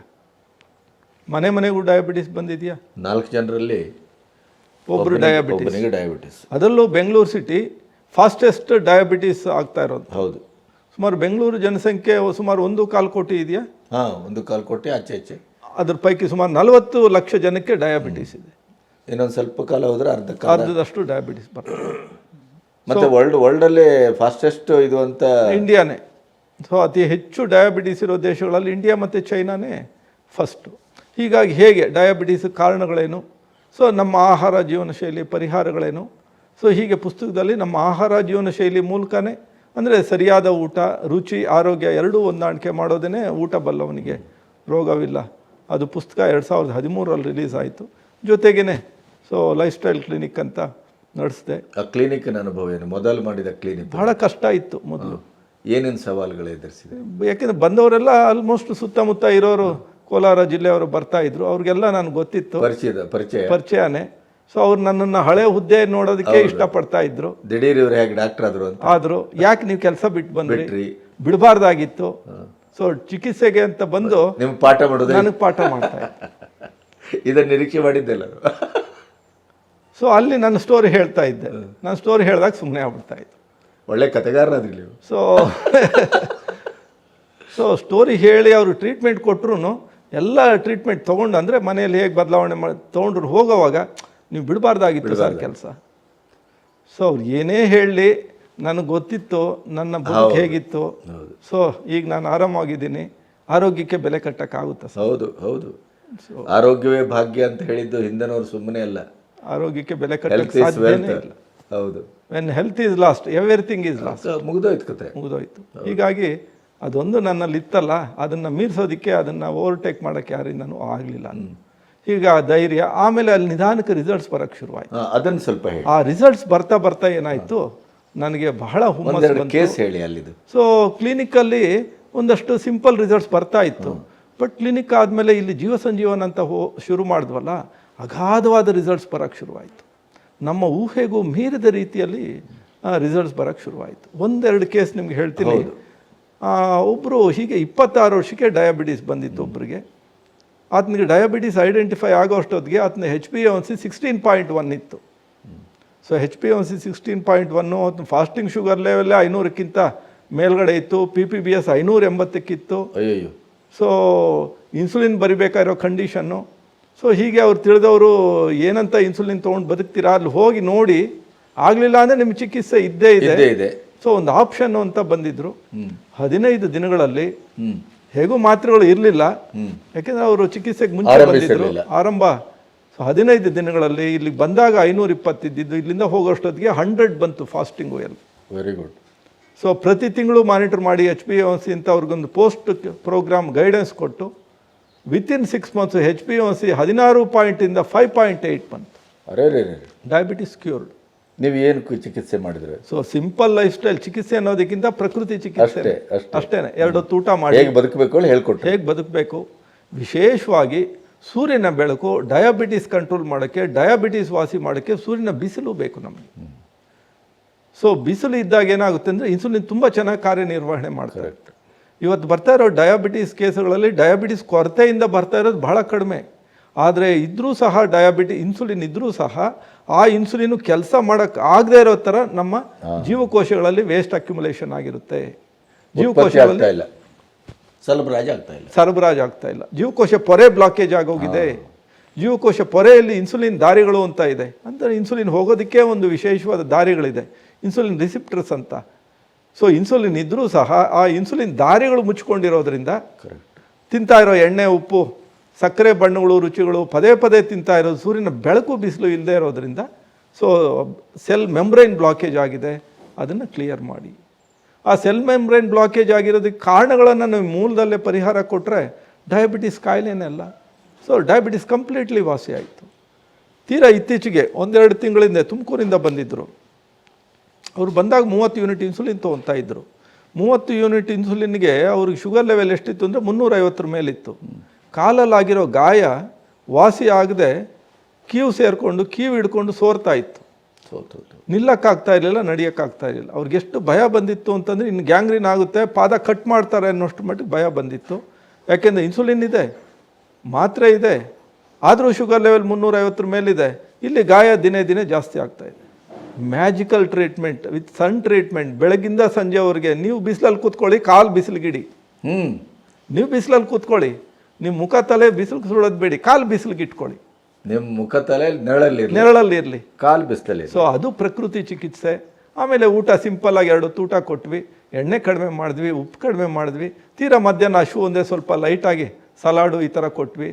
ಮನೆಗೂ ಡಯಾಬಿಟಿಸ್ ಬಂದಿದೆಯಾ? 4 ಜನರಲ್ಲಿ ಒಬ್ಬರು ಡಯಾಬಿಟಿಸ್. ಅದರಲ್ಲೂ ಬೆಂಗಳೂರು ಸಿಟಿ ಫಾಸ್ಟೆಸ್ಟ್ ಡಯಾಬಿಟಿಸ್ ಆಗ್ತಾ ಇರೋದು. ಹೌದು. ಸುಮಾರು ಬೆಂಗಳೂರು ಜನಸಂಖ್ಯೆ ಸುಮಾರು 1.25 ಕೋಟಿ ಇದೆಯಾ? 1.25 ಕೋಟಿ ಆಚೆ. ಅದ್ರ ಪೈಕಿ ಸುಮಾರು 40 ಲಕ್ಷ ಜನಕ್ಕೆ ಡಯಾಬಿಟಿಸ್ ಇದೆ. ಇನ್ನೊಂದು ಸ್ವಲ್ಪ ಕಾಲ ಹೋದ್ರೆ ಅರ್ಧದಷ್ಟು ಡಯಾಬಿಟಿಸ್ ಬರ್ತದೆ. ಮತ್ತೆ ವರ್ಲ್ಡಲ್ಲಿ ಫಾಸ್ಟೆಸ್ಟ್ ಇದು ಅಂತ ಇಂಡಿಯಾನೇ. ಸೊ ಅತಿ ಹೆಚ್ಚು ಡಯಾಬಿಟಿಸ್ ಇರೋ ದೇಶಗಳಲ್ಲಿ ಇಂಡಿಯಾ ಮತ್ತು ಚೈನಾನೇ ಫಸ್ಟು. ಹೀಗಾಗಿ ಹೇಗೆ ಡಯಾಬಿಟಿಸ್ ಕಾರಣಗಳೇನು, ಸೊ ನಮ್ಮ ಆಹಾರ ಜೀವನ ಶೈಲಿ ಪರಿಹಾರಗಳೇನು, ಸೊ ಹೀಗೆ ಪುಸ್ತಕದಲ್ಲಿ ನಮ್ಮ ಆಹಾರ ಜೀವನ ಶೈಲಿ ಮೂಲಕನೇ, ಅಂದರೆ ಸರಿಯಾದ ಊಟ, ರುಚಿ, ಆರೋಗ್ಯ ಎರಡೂ ಹೊಂದಾಣಿಕೆ ಮಾಡೋದೇ ಊಟ ಬಲ್ಲವನಿಗೆ ರೋಗವಿಲ್ಲ. ಅದು ಪುಸ್ತಕ 2013ರಲ್ಲಿ ರಿಲೀಸ್ ಆಯಿತು. ಜೊತೆಗೇ ಸೊ ಲೈಫ್ ಸ್ಟೈಲ್ ಕ್ಲಿನಿಕ್ ಅಂತ ನಡೆಸಿದೆ. ಆ ಕ್ಲಿನಿಕ್ನ ಅನುಭವ ಏನು? ಮೊದಲು ಮಾಡಿದ ಕ್ಲಿನಿಕ್ ಬಹಳ ಕಷ್ಟ ಇತ್ತು ಮೊದಲು. ಏನೇನು ಸವಾಲುಗಳು ಎದುರಿಸಿದೆ? ಯಾಕೆಂದರೆ ಬಂದವರೆಲ್ಲ ಆಲ್ಮೋಸ್ಟ್ ಸುತ್ತಮುತ್ತ ಇರೋರು, ಕೋಲಾರ ಜಿಲ್ಲೆಯವರು ಬರ್ತಾ ಇದ್ರು. ಅವ್ರಿಗೆಲ್ಲ ನನಗೆ ಗೊತ್ತಿತ್ತು, ಪರಿಚಯನೇ. ಸೊ ಅವ್ರು ನನ್ನನ್ನು ಹಳೆ ಹುದ್ದೆ ನೋಡೋದಕ್ಕೆ ಇಷ್ಟಪಡ್ತಾ ಇದ್ರು. ದಿಢೀರ್ ಇವ್ರು ಹೇಗೆ ಡಾಕ್ಟರ್ ಆದ್ರು ಯಾಕೆ ನೀವು ಕೆಲಸ ಬಿಟ್ಟು ಬಂದ್ರಿ, ಬಿಡಬಾರ್ದಾಗಿತ್ತು. ಸೊ ಚಿಕಿತ್ಸೆಗೆ ಅಂತ ಬಂದು ನಿಮ್ಗೆ ಪಾಠ ಮಾಡೋದು, ನನಗೆ ಪಾಠ ಮಾಡ್ತಾ ಇತ್ತು. ಇದನ್ನು ನಿರೀಕ್ಷೆ ಮಾಡಿದ್ದೆಲ್ಲ. ಸೊ ಅಲ್ಲಿ ನನ್ನ ಸ್ಟೋರಿ ಹೇಳ್ತಾ ಇದ್ದೆ. ನನ್ನ ಸ್ಟೋರಿ ಹೇಳಿದಾಗ ಸುಮ್ಮನೆ ಆಗ್ಬಿಡ್ತಾ ಇತ್ತು. ಒಳ್ಳೆ ಕಥೆಗಾರರಾದ್ರಿ ನೀವು. ಸೊ ಸ್ಟೋರಿ ಹೇಳಿ ಅವರು ಟ್ರೀಟ್ಮೆಂಟ್ ಕೊಟ್ಟರು, ಎಲ್ಲ ಟ್ರೀಟ್ಮೆಂಟ್ ತೊಗೊಂಡು, ಅಂದರೆ ಮನೆಯಲ್ಲಿ ಹೇಗೆ ಬದಲಾವಣೆ ತೊಗೊಂಡ್ರು, ಹೋಗೋವಾಗ ನೀವು ಬಿಡಬಾರ್ದಾಗಿತ್ತು ಸರ್ ಕೆಲಸ. ಸೊ ಅವ್ರು ಏನೇ ಹೇಳಲಿ ನನಗೆ ಗೊತ್ತಿತ್ತು ನನ್ನ ಬದುಕು ಹೇಗಿತ್ತು. ಸೊ ಈಗ ನಾನು ಆರಾಮಾಗಿದ್ದೀನಿ. ಆರೋಗ್ಯಕ್ಕೆ ಬೆಲೆ ಕಟ್ಟಕ್ಕಾಗುತ್ತಾ ಸರ್? ಹೌದು. ಆರೋಗ್ಯವೇ ಭಾಗ್ಯ ಅಂತ ಹೇಳಿದ್ದು ಹಿಂದನವ್ರು ಸುಮ್ಮನೆ ಅಲ್ಲ. ಆರೋಗ್ಯಕ್ಕೆ ಬೆಲೆ ಕಟ್ಟಕ್ಕೆ ಸಾಧ್ಯನೇ ಇಲ್ಲ. ಹೌದು. When health is last, everything is last. ಮುಗಿದೋಯ್ತು. ಹೀಗಾಗಿ ಅದೊಂದು ನನ್ನಲ್ಲಿ ಇತ್ತಲ್ಲ, ಅದನ್ನು ಮೀರಿಸೋದಕ್ಕೆ, ಅದನ್ನು ಓವರ್ಟೇಕ್ ಮಾಡೋಕ್ಕೆ ಯಾರಿಂದನೂ ಆಗಲಿಲ್ಲ. ಈಗ ಧೈರ್ಯ, ಆಮೇಲೆ ಅಲ್ಲಿ ನಿಧಾನಕ್ಕೆ ರಿಸಲ್ಟ್ಸ್ ಬರೋಕ್ಕೆ ಶುರುವಾಯಿತು. ಅದನ್ನು ಸ್ವಲ್ಪ ಹೇಳಿ. ಆ ರಿಸಲ್ಟ್ಸ್ ಬರ್ತಾ ಏನಾಯಿತು, ನನಗೆ ಬಹಳ ಹುಮ್ಮಸ್ಸು ಕೇಸ್ ಹೇಳಿ ಅಲ್ಲಿದು. ಸೊ ಕ್ಲಿನಿಕಲ್ಲಿ ಒಂದಷ್ಟು ಸಿಂಪಲ್ ರಿಸಲ್ಟ್ಸ್ ಬರ್ತಾ ಇತ್ತು. ಬಟ್ ಕ್ಲಿನಿಕ್ ಆದಮೇಲೆ ಇಲ್ಲಿ ಜೀವ ಸಂಜೀವನ ಅಂತ ಶುರು ಮಾಡಿದ್ವಲ್ಲ, ಅಗಾಧವಾದ ರಿಸಲ್ಟ್ಸ್ ಬರೋಕ್ಕೆ ಶುರುವಾಯಿತು. ನಮ್ಮ ಊಹೆಗೂ ಮೀರಿದ ರೀತಿಯಲ್ಲಿ ರಿಸಲ್ಟ್ಸ್ ಬರೋಕ್ಕೆ ಶುರುವಾಯಿತು. 1-2 ಕೇಸ್ ನಿಮ್ಗೆ ಹೇಳ್ತೀನಿ. ಒಬ್ಬರು ಹೀಗೆ 26 ವರ್ಷಕ್ಕೆ ಡಯಾಬಿಟೀಸ್ ಬಂದಿತ್ತು ಒಬ್ಬರಿಗೆ. ಆತನಿಗೆ ಡಯಾಬಿಟೀಸ್ ಐಡೆಂಟಿಫೈ ಆಗೋ ಅಷ್ಟೊತ್ತಿಗೆ ಆತನ HbA1c 16.1 ಇತ್ತು. ಸೊ HbA1c 16.1, ಆತನ ಫಾಸ್ಟಿಂಗ್ ಶುಗರ್ ಲೆವೆಲ್ಲೇ 500ಕ್ಕಿಂತ ಮೇಲ್ಗಡೆ ಇತ್ತು. PPBS 580ಕ್ಕಿತ್ತು. ಸೊ ಇನ್ಸುಲಿನ್ ಬರಿಬೇಕಾಗಿರೋ ಕಂಡೀಷನ್ನು. ಸೊ ಹೀಗೆ ಅವ್ರು ತಿಳಿದವರು ಏನಂತ ಇನ್ಸುಲಿನ್ ತೊಗೊಂಡು ಬದುಕ್ತೀರಾ, ಅಲ್ಲಿ ಹೋಗಿ ನೋಡಿ, ಆಗಲಿಲ್ಲ ಅಂದರೆ ನಿಮ್ಮ ಚಿಕಿತ್ಸೆ ಇದ್ದೇ ಇದೆ. ಸೊ ಒಂದು ಆಪ್ಷನ್ ಅಂತ ಬಂದಿದ್ರು. 15 ದಿನಗಳಲ್ಲಿ, ಹೇಗೂ ಮಾತ್ರೆಗಳು ಇರಲಿಲ್ಲ, ಯಾಕೆಂದರೆ ಅವರು ಚಿಕಿತ್ಸೆಗೆ ಮುಂಚೆ ಬಂದಿದ್ರು, ಆರಂಭ. ಸೊ 15 ದಿನಗಳಲ್ಲಿ ಇಲ್ಲಿಗೆ ಬಂದಾಗ 520 ಇದ್ದಿದ್ದು, ಇಲ್ಲಿಂದ ಹೋಗೋಷ್ಟೊತ್ತಿಗೆ 100 ಬಂತು ಫಾಸ್ಟಿಂಗು ಎಲ್ಲ. Very good. ಸೊ ಪ್ರತಿ ತಿಂಗಳು ಮಾನಿಟರ್ ಮಾಡಿ HbA1c ಅಂತ ಅವ್ರಿಗೊಂದು ಪೋಸ್ಟ್ ಪ್ರೋಗ್ರಾಮ್ ಗೈಡೆನ್ಸ್ ಕೊಟ್ಟು ವಿತಿನ್ 6 ಮಂತ್ಸ್ HbA1c 16 5.8 ಬಂತು. Diabetes cured. ನೀವು ಏನು ಚಿಕಿತ್ಸೆ ಮಾಡಿದ್ರೆ? ಸೊ ಸಿಂಪಲ್ ಲೈಫ್ ಸ್ಟೈಲ್ ಚಿಕಿತ್ಸೆ ಅನ್ನೋದಕ್ಕಿಂತ ಪ್ರಕೃತಿ ಚಿಕಿತ್ಸೆ ಅಷ್ಟೇನೆ. 2 ಹೊತ್ತು ಊಟ ಮಾಡಿ ಹೇಗೆ ಬದುಕಬೇಕು ಹೇಳ್ಕೊಟ್ಟು, ಹೇಗೆ ಬದುಕಬೇಕು. ವಿಶೇಷವಾಗಿ ಸೂರ್ಯನ ಬೆಳಕು ಡಯಾಬಿಟಿಸ್ ಕಂಟ್ರೋಲ್ ಮಾಡೋಕ್ಕೆ, ಡಯಾಬಿಟಿಸ್ ವಾಸಿ ಮಾಡೋಕ್ಕೆ ಸೂರ್ಯನ ಬಿಸಿಲು ಬೇಕು ನಮಗೆ. ಸೊ ಬಿಸಿಲು ಇದ್ದಾಗ ಏನಾಗುತ್ತೆ ಅಂದರೆ ಇನ್ಸುಲಿನ್ ತುಂಬ ಚೆನ್ನಾಗಿ ಕಾರ್ಯನಿರ್ವಹಣೆ ಮಾಡ್ತಾರೆ. ಇವತ್ತು ಬರ್ತಾ ಇರೋ ಡಯಾಬಿಟಿಸ್ ಕೇಸುಗಳಲ್ಲಿ ಡಯಾಬಿಟಿಸ್ ಕೊರತೆಯಿಂದ ಬರ್ತಾ ಇರೋದು ಬಹಳ ಕಡಿಮೆ. ಆದರೆ ಇದ್ರೂ ಸಹ ಇನ್ಸುಲಿನ್ ಇದ್ರೂ ಸಹ ಆ ಇನ್ಸುಲಿನ್ ಕೆಲಸ ಮಾಡೋಕ್ಕೆ ಆಗದೆ ಇರೋ ಥರ ನಮ್ಮ ಜೀವಕೋಶಗಳಲ್ಲಿ ವೇಸ್ಟ್ ಅಕ್ಯುಮುಲೇಷನ್ ಆಗಿರುತ್ತೆ. ಜೀವಕೋಶಗಳಲ್ಲಿ ಸರಬರಾಜು ಆಗ್ತಾ ಇಲ್ಲ. ಜೀವಕೋಶ ಪೊರೆ ಬ್ಲಾಕೇಜ್ ಆಗೋಗಿದೆ. ಜೀವಕೋಶ ಪೊರೆಯಲ್ಲಿ ಇನ್ಸುಲಿನ್ ದಾರಿಗಳು ಅಂತ ಇದೆ. ಅಂದರೆ ಇನ್ಸುಲಿನ್ ಹೋಗೋದಕ್ಕೆ ಒಂದು ವಿಶೇಷವಾದ ದಾರಿಗಳಿದೆ, ಇನ್ಸುಲಿನ್ ರಿಸಿಪ್ಟರ್ಸ್ ಅಂತ. ಸೊ ಇನ್ಸುಲಿನ್ ಇದ್ದರೂ ಸಹ ಆ ಇನ್ಸುಲಿನ್ ದಾರಿಗಳು ಮುಚ್ಕೊಂಡಿರೋದ್ರಿಂದ ತಿಂತಾ ಇರೋ ಎಣ್ಣೆ, ಉಪ್ಪು, ಸಕ್ಕರೆ, ಬಣ್ಣಗಳು, ರುಚಿಗಳು ಪದೇ ಪದೇ ತಿಂತಾ ಇರೋದು, ಸೂರ್ಯನ ಬೆಳಕು ಬಿಸಿಲು ಇಲ್ಲದೆ ಇರೋದ್ರಿಂದ ಸೊ ಸೆಲ್ ಮೆಂಬ್ರೈನ್ ಬ್ಲಾಕೇಜ್ ಆಗಿದೆ, ಅದನ್ನು ಕ್ಲಿಯರ್ ಮಾಡಿ. ಆ ಸೆಲ್ ಮೆಂಬ್ರೈನ್ ಬ್ಲಾಕೇಜ್ ಆಗಿರೋದಕ್ಕೆ ಕಾರಣಗಳನ್ನು ನಾವು ಮೂಲದಲ್ಲೇ ಪರಿಹಾರ ಕೊಟ್ಟರೆ ಡಯಾಬಿಟಿಸ್ ಕಾಯಿಲೆನೆಲ್ಲ. ಸೊ ಡಯಾಬಿಟಿಸ್ ಕಂಪ್ಲೀಟ್ಲಿ ವಾಸಿ ಆಯಿತು. ತೀರಾ ಇತ್ತೀಚೆಗೆ 1-2 ತಿಂಗಳಿಂದ ತುಮಕೂರಿಂದ ಬಂದಿದ್ದರು. ಅವರು ಬಂದಾಗ 30 ಯೂನಿಟ್ ಇನ್ಸುಲಿನ್ ತೊಗೊತಾ ಇದ್ದರು. 30 ಯೂನಿಟ್ ಇನ್ಸುಲಿನ್ಗೆ ಅವ್ರಿಗೆ ಶುಗರ್ ಲೆವೆಲ್ ಎಷ್ಟಿತ್ತು ಅಂದರೆ 350 ಮೇಲಿತ್ತು. ಕಾಲಲ್ಲಾಗಿರೋ ಗಾಯ ವಾಸಿ ಆಗದೆ ಕೀವು ಸೇರಿಕೊಂಡು ಕೀವು ಹಿಡ್ಕೊಂಡು ಸೋರ್ತಾ ಇತ್ತು. ನಿಲ್ಲಕ್ಕಾಗ್ತಾ ಇರಲಿಲ್ಲ, ನಡೆಯೋಕ್ಕಾಗ್ತಾ ಇರಲಿಲ್ಲ. ಅವ್ರಿಗೆ ಎಷ್ಟು ಭಯ ಬಂದಿತ್ತು ಅಂತಂದರೆ ಇನ್ನು ಗ್ಯಾಂಗ್ರೀನ್ ಆಗುತ್ತೆ, ಪಾದ ಕಟ್ ಮಾಡ್ತಾರೆ ಅನ್ನೋಷ್ಟು ಮಟ್ಟಿಗೆ ಭಯ ಬಂದಿತ್ತು. ಯಾಕೆಂದರೆ ಇನ್ಸುಲಿನ್ ಇದೆ, ಮಾತ್ರೆ ಇದೆ, ಆದರೂ ಶುಗರ್ ಲೆವೆಲ್ 350 ಮೇಲಿದೆ. ಇಲ್ಲಿ ಗಾಯ ದಿನೇ ದಿನೇ ಜಾಸ್ತಿ ಆಗ್ತಾಯಿದೆ. Magical treatment with sun treatment. ಬೆಳಗಿಂದ ಸಂಜೆವರೆಗೆ ನೀವು ಬಿಸಿಲಲ್ಲಿ ಕೂತ್ಕೊಳ್ಳಿ, ಕಾಲು ಬಿಸಿಲಿಗಿಡಿ. ನೀವು ಬಿಸಿಲಲ್ಲಿ ಕೂತ್ಕೊಳ್ಳಿ, ನಿಮ್ಮ ಮುಖ ತಲೆ ಬಿಸಿಲು ಸುಡೋದು ಬೇಡಿ, ಕಾಲು ಬಿಸಿಲಿಗೆ ಇಟ್ಕೊಳ್ಳಿ. ನಿಮ್ಮ ಮುಖ ತಲೆ ನೆರಳಲ್ಲಿರಲಿ, ಕಾಲು ಬಿಸಿಲಲ್ಲಿ. ಸೊ ಅದು ಪ್ರಕೃತಿ ಚಿಕಿತ್ಸೆ. ಆಮೇಲೆ ಊಟ ಸಿಂಪಲ್ಲಾಗಿ 2 ಊಟ ಕೊಟ್ವಿ, ಎಣ್ಣೆ ಕಡಿಮೆ ಮಾಡಿದ್ವಿ, ಉಪ್ಪು ಕಡಿಮೆ ಮಾಡಿದ್ವಿ. ತೀರಾ ಮಧ್ಯಾಹ್ನ ಹಶು ಒಂದೇ ಸ್ವಲ್ಪ ಲೈಟಾಗಿ ಸಲಾಡು ಈ ಥರ ಕೊಟ್ವಿ.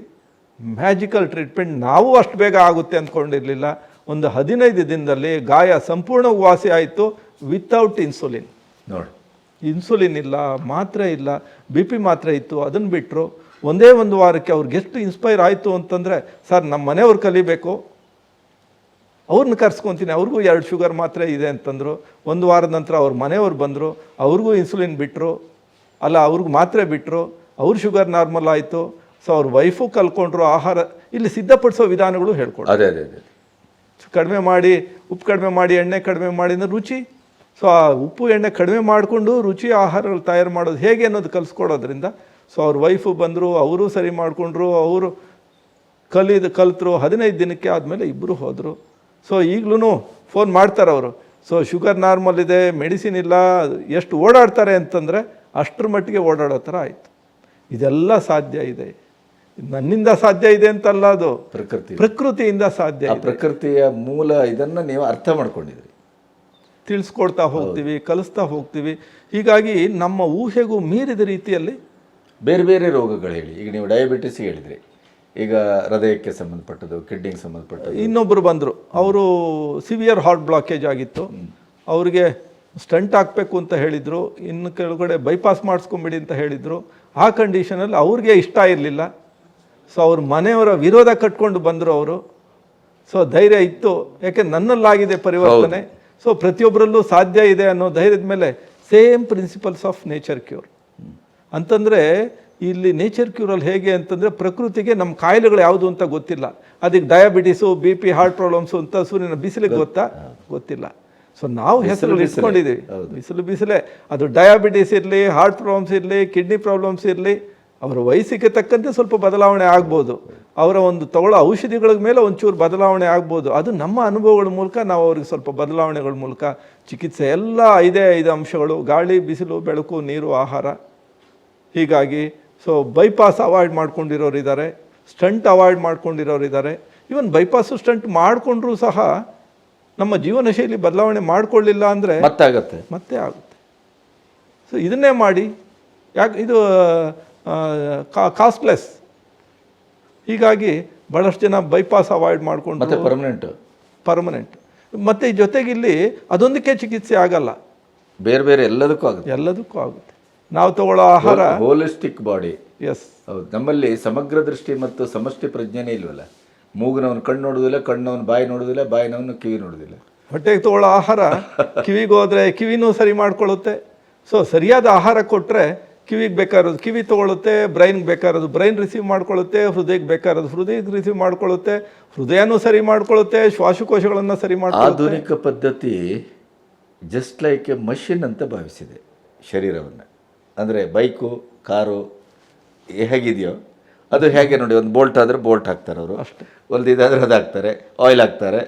Magical treatment. ನಾವು ಅಷ್ಟು ಬೇಗ ಆಗುತ್ತೆ ಅಂದ್ಕೊಂಡಿರಲಿಲ್ಲ. ಒಂದು 15 ದಿನದಲ್ಲಿ ಗಾಯ ಸಂಪೂರ್ಣ ವಾಸಿ ಆಯಿತು ವಿತೌಟ್ ಇನ್ಸುಲಿನ್. ನೋಡಿ, ಇನ್ಸುಲಿನ್ ಇಲ್ಲ, ಮಾತ್ರೆ ಇಲ್ಲ, BP ಮಾತ್ರೆ ಇತ್ತು, ಅದನ್ನು ಬಿಟ್ಟರು. ಒಂದೇ ಒಂದು ವಾರಕ್ಕೆ ಅವ್ರಿಗೆ ಎಷ್ಟು ಇನ್ಸ್ಪೈರ್ ಆಯಿತು ಅಂತಂದರೆ, ಸರ್ ನಮ್ಮ ಮನೆಯವ್ರು ಕಲಿಬೇಕು, ಅವ್ರನ್ನ ಕರ್ಸ್ಕೊತೀನಿ, ಅವ್ರಿಗೂ 2 ಶುಗರ್ ಮಾತ್ರೆ ಇದೆ ಅಂತಂದರು. 1 ವಾರದ ನಂತರ ಅವ್ರ ಮನೆಯವ್ರು ಬಂದರು, ಅವ್ರಿಗೂ ಇನ್ಸುಲಿನ್ ಬಿಟ್ಟರು, ಅಲ್ಲ ಅವ್ರಿಗೂ ಮಾತ್ರೆ ಬಿಟ್ಟರು, ಅವ್ರ ಶುಗರ್ ನಾರ್ಮಲ್ ಆಯಿತು. ಸೊ ಅವ್ರ ವೈಫು ಕಲ್ಕೊಂಡ್ರು. ಆಹಾರ ಇಲ್ಲಿ ಸಿದ್ಧಪಡಿಸೋ ವಿಧಾನಗಳು ಹೇಳ್ಕೊಡು. ಅದೇ ಕಡಿಮೆ ಮಾಡಿ, ಉಪ್ಪು ಕಡಿಮೆ ಮಾಡಿ, ಎಣ್ಣೆ ಕಡಿಮೆ ಮಾಡಿ ಅಂದ್ರೆ ರುಚಿ. ಸೊ ಆ ಉಪ್ಪು ಎಣ್ಣೆ ಕಡಿಮೆ ಮಾಡಿಕೊಂಡು ರುಚಿ ಆಹಾರಗಳು ತಯಾರು ಮಾಡೋದು ಹೇಗೆ ಅನ್ನೋದು ಕಲಿಸ್ಕೊಡೋದ್ರಿಂದ ಸೊ ಅವ್ರ ವೈಫು ಬಂದರು, ಅವರು ಸರಿ ಮಾಡಿಕೊಂಡ್ರು, ಅವರು ಕಲಿತರು. 15 ದಿನಕ್ಕೆ ಆದಮೇಲೆ ಇಬ್ಬರು ಹೋದರು. ಸೊ ಈಗಲೂ ಫೋನ್ ಮಾಡ್ತಾರೆ ಅವರು. ಸೊ ಶುಗರ್ ನಾರ್ಮಲ್ ಇದೆ, ಮೆಡಿಸಿನ್ ಇಲ್ಲ. ಎಷ್ಟು ಓಡಾಡ್ತಾರೆ ಅಂತಂದರೆ ಅಷ್ಟರ ಮಟ್ಟಿಗೆ ಓಡಾಡೋ ಥರ ಆಯಿತು. ಇದೆಲ್ಲ ಸಾಧ್ಯ ಇದೆ. ನನ್ನಿಂದ ಸಾಧ್ಯ ಇದೆ ಅಂತಲ್ಲ, ಅದು ಪ್ರಕೃತಿಯಿಂದ ಸಾಧ್ಯ. ಪ್ರಕೃತಿಯ ಮೂಲ ಇದನ್ನು ನೀವು ಅರ್ಥ ಮಾಡ್ಕೊಂಡಿದ್ರಿ. ತಿಳಿಸ್ಕೊಡ್ತಾ ಹೋಗ್ತೀವಿ, ಕಲಿಸ್ತಾ ಹೋಗ್ತೀವಿ. ಹೀಗಾಗಿ ನಮ್ಮ ಊಹೆಗೂ ಮೀರಿದ ರೀತಿಯಲ್ಲಿ ಬೇರೆ ಬೇರೆ ರೋಗಗಳು ಹೇಳಿ. ಈಗ ನೀವು ಡಯಾಬಿಟಿಸ್ ಹೇಳಿದ್ರಿ, ಈಗ ಹೃದಯಕ್ಕೆ ಸಂಬಂಧಪಟ್ಟದ್ದು, ಕಿಡ್ನಿಗೆ ಸಂಬಂಧಪಟ್ಟದ್ದು. ಇನ್ನೊಬ್ಬರು ಬಂದರು, ಅವರು ಸಿವಿಯರ್ ಹಾರ್ಟ್ ಬ್ಲಾಕೇಜ್ ಆಗಿತ್ತು. ಅವ್ರಿಗೆ ಸ್ಟಂಟ್ ಹಾಕಬೇಕು ಅಂತ ಹೇಳಿದರು, ಇನ್ನು ಕೆಳಗಡೆ ಬೈಪಾಸ್ ಮಾಡಿಸ್ಕೊಂಬಿಡಿ ಅಂತ ಹೇಳಿದರು. ಆ ಕಂಡೀಷನಲ್ಲಿ ಅವ್ರಿಗೆ ಇಷ್ಟ ಇರಲಿಲ್ಲ. ಸೊ ಅವ್ರ ಮನೆಯವರ ವಿರೋಧ ಕಟ್ಕೊಂಡು ಬಂದರು ಅವರು. ಸೊ ಧೈರ್ಯ ಇತ್ತು, ಯಾಕೆ ನನ್ನಲ್ಲಾಗಿದೆ ಪರಿವರ್ತನೆ. ಸೊ ಪ್ರತಿಯೊಬ್ಬರಲ್ಲೂ ಸಾಧ್ಯ ಇದೆ ಅನ್ನೋ ಧೈರ್ಯದ ಮೇಲೆ same principles of nature cure ಅಂತಂದರೆ, ಇಲ್ಲಿ ನೇಚರ್ ಕ್ಯೂರಲ್ಲಿ ಹೇಗೆ ಅಂತಂದರೆ, ಪ್ರಕೃತಿಗೆ ನಮ್ಮ ಕಾಯಿಲೆಗಳು ಯಾವುದು ಅಂತ ಗೊತ್ತಿಲ್ಲ. ಅದಕ್ಕೆ ಡಯಾಬಿಟಿಸು, BP, ಹಾರ್ಟ್ ಪ್ರಾಬ್ಲಮ್ಸು ಅಂತ ಸೂರ್ಯನ ಬಿಸಿಲಿಗೆ ಗೊತ್ತಿಲ್ಲ. ಸೊ ನಾವು ಹೆಸರು ಇಟ್ಕೊಂಡಿದ್ದೀವಿ, ಬಿಸಿಲೇ. ಅದು ಡಯಾಬಿಟಿಸ್ ಇರಲಿ, ಹಾರ್ಟ್ ಪ್ರಾಬ್ಲಮ್ಸ್ ಇರಲಿ, ಕಿಡ್ನಿ ಪ್ರಾಬ್ಲಮ್ಸ್ ಇರಲಿ, ಅವರ ವಯಸ್ಸಿಗೆ ತಕ್ಕಂತೆ ಸ್ವಲ್ಪ ಬದಲಾವಣೆ ಆಗ್ಬೋದು. ಅವರ ಒಂದು ತಗೊಳ್ಳೋ ಔಷಧಿಗಳ ಮೇಲೆ ಒಂಚೂರು ಬದಲಾವಣೆ ಆಗ್ಬೋದು. ಅದು ನಮ್ಮ ಅನುಭವಗಳ ಮೂಲಕ ನಾವು ಅವ್ರಿಗೆ ಸ್ವಲ್ಪ ಬದಲಾವಣೆಗಳ ಮೂಲಕ ಚಿಕಿತ್ಸೆ ಎಲ್ಲ 5 ಅಂಶಗಳು: ಗಾಳಿ, ಬಿಸಿಲು, ಬೆಳಕು, ನೀರು, ಆಹಾರ. ಹೀಗಾಗಿ ಸೊ ಬೈಪಾಸ್ ಅವಾಯ್ಡ್ ಮಾಡ್ಕೊಂಡಿರೋರು ಇದ್ದಾರೆ, ಸ್ಟಂಟ್ ಅವಾಯ್ಡ್ ಮಾಡ್ಕೊಂಡಿರೋರು ಇದ್ದಾರೆ. ಇವನ್ ಬೈಪಾಸು ಸ್ಟಂಟ್ ಮಾಡಿಕೊಂಡ್ರೂ ಸಹ ನಮ್ಮ ಜೀವನ ಶೈಲಿ ಬದಲಾವಣೆ ಮಾಡಿಕೊಳ್ಳಿಲ್ಲ ಅಂದರೆ ಮತ್ತೆ ಆಗುತ್ತೆ. ಸೊ ಇದನ್ನೇ ಮಾಡಿ, ಯಾಕೆ ಇದು ಕಾಸ್ಟ್ಲೆಸ್. ಹೀಗಾಗಿ ಭಾಳಷ್ಟು ಜನ ಬೈಪಾಸ್ ಅವಾಯ್ಡ್ ಮಾಡಿಕೊಂಡು ಪರ್ಮನೆಂಟ್ ಮತ್ತು ಜೊತೆಗೆ ಇಲ್ಲಿ ಅದೊಂದಕ್ಕೆ ಚಿಕಿತ್ಸೆ ಆಗಲ್ಲ, ಬೇರೆ ಬೇರೆ ಎಲ್ಲದಕ್ಕೂ ಆಗುತ್ತೆ. ನಾವು ತಗೊಳ್ಳೋ ಆಹಾರ ಹೋಲಿಸ್ಟಿಕ್ ಬಾಡಿ. ಎಸ್, ಹೌದು. ನಮ್ಮಲ್ಲಿ ಸಮಗ್ರ ದೃಷ್ಟಿ ಮತ್ತು ಸಮಷ್ಟಿ ಪ್ರಜ್ಞೆನೇ ಇಲ್ವಲ್ಲ. ಮೂಗಿನವನು ಕಣ್ಣು ನೋಡೋದಿಲ್ಲ, ಕಣ್ಣವನು ಬಾಯಿ ನೋಡೋದಿಲ್ಲ, ಬಾಯಿನವನು ಕಿವಿ ನೋಡೋದಿಲ್ಲ. ಹೊಟ್ಟೆಗೆ ತಗೊಳ್ಳೋ ಆಹಾರ ಕಿವಿಗೆ ಹೋದರೆ ಕಿವಿನೂ ಸರಿ ಮಾಡ್ಕೊಳ್ಳುತ್ತೆ. ಸೊ ಸರಿಯಾದ ಆಹಾರ ಕೊಟ್ಟರೆ ಕಿವಿಗೆ ಬೇಕಾಗಿರೋದು ಕಿವಿ ತೊಗೊಳುತ್ತೆ, ಬ್ರೈನ್ಗೆ ಬೇಕಾಗಿರೋದು ಬ್ರೈನ್ ರಿಸೀವ್ ಮಾಡ್ಕೊಳ್ಳುತ್ತೆ, ಹೃದಯಕ್ಕೆ ಬೇಕಾಗಿರೋದು ಹೃದಯಕ್ಕೆ ರಿಸೀವ್ ಮಾಡ್ಕೊಳ್ಳುತ್ತೆ, ಹೃದಯನೂ ಸರಿ ಮಾಡ್ಕೊಳ್ಳುತ್ತೆ, ಶ್ವಾಸಕೋಶಗಳನ್ನು ಸರಿ ಮಾಡ್ಕೊಳ್ಳುತ್ತೆ. ಆಧುನಿಕ ಪದ್ಧತಿ ಜಸ್ಟ್ ಲೈಕ್ ಎ ಮಷಿನ್ ಅಂತ ಭಾವಿಸಿದೆ ಶರೀರವನ್ನು. ಅಂದರೆ ಬೈಕು, ಕಾರು ಹೇಗಿದೆಯೋ ಅದು ಹೇಗೆ ನೋಡಿ, ಒಂದು ಬೋಲ್ಟ್ ಆದರೆ ಬೋಲ್ಟ್ ಹಾಕ್ತಾರೆ ಅವರು, ಅಷ್ಟೇ. ಒಂದು ಇದಾದರೆ ಅದು ಹಾಕ್ತಾರೆ, ಆಯಿಲ್ ಹಾಕ್ತಾರೆ,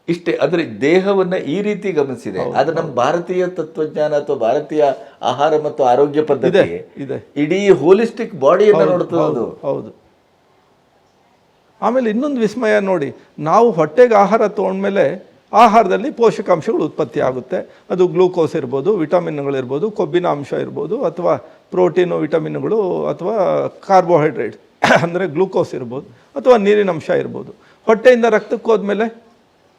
ಇಷ್ಟೇ. ಅಂದರೆ ದೇಹವನ್ನು ಈ ರೀತಿ ಗಮನಿಸಿದೆ. ಆದರೆ ನಮ್ಮ ಭಾರತೀಯ ತತ್ವಜ್ಞಾನ ಅಥವಾ ಭಾರತೀಯ ಆಹಾರ ಮತ್ತು ಆರೋಗ್ಯ ಪದ್ಧತಿ ಇದೆ, ಇಡೀ ಹೋಲಿಸ್ಟಿಕ್ ಬಾಡಿಯನ್ನು ನೋಡ್ತದೆ. ಹೌದು. ಆಮೇಲೆ ಇನ್ನೊಂದು ವಿಸ್ಮಯ ನೋಡಿ, ನಾವು ಹೊಟ್ಟೆಗೆ ಆಹಾರ ತೊಗೊಂಡ್ಮೇಲೆ ಆಹಾರದಲ್ಲಿ ಪೋಷಕಾಂಶಗಳು ಉತ್ಪತ್ತಿ ಆಗುತ್ತೆ. ಅದು ಗ್ಲೂಕೋಸ್ ಇರ್ಬೋದು, ವಿಟಮಿನ್ಗಳಿರ್ಬೋದು, ಕೊಬ್ಬಿನ ಅಂಶ ಇರ್ಬೋದು, ಅಥವಾ ಪ್ರೋಟೀನು, ವಿಟಮಿನ್ಗಳು, ಅಥವಾ ಕಾರ್ಬೋಹೈಡ್ರೇಟ್ಸ್ ಅಂದರೆ ಗ್ಲೂಕೋಸ್ ಇರ್ಬೋದು, ಅಥವಾ ನೀರಿನ ಅಂಶ ಇರ್ಬೋದು. ಹೊಟ್ಟೆಯಿಂದ ರಕ್ತಕ್ಕೆ ಹೋದ್ಮೇಲೆ